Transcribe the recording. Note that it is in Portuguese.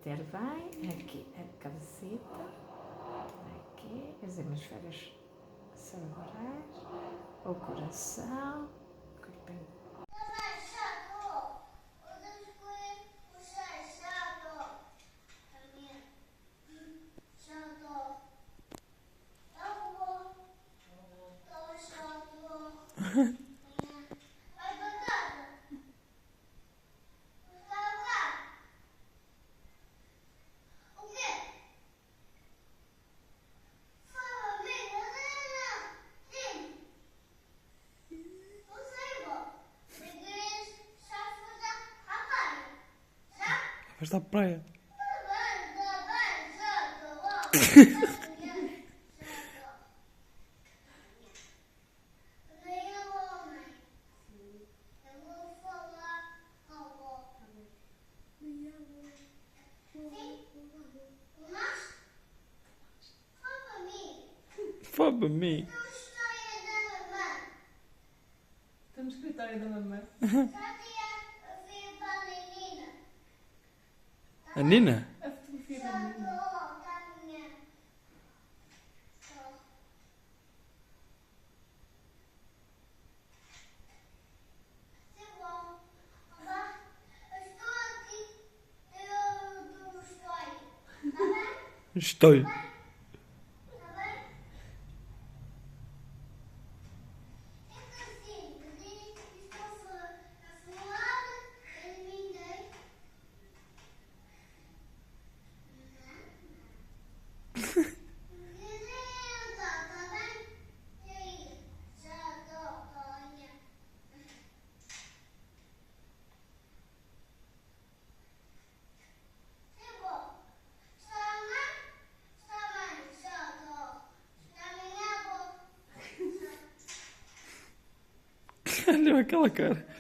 bater bem. Aqui a cabecita. Aqui as hemisférios cerebrais. O coração. Vais dar praia. Fala para mim. Estamos com a história da mamãe. A Nina? A fotografia da menina. Estou. Olha aquela cara.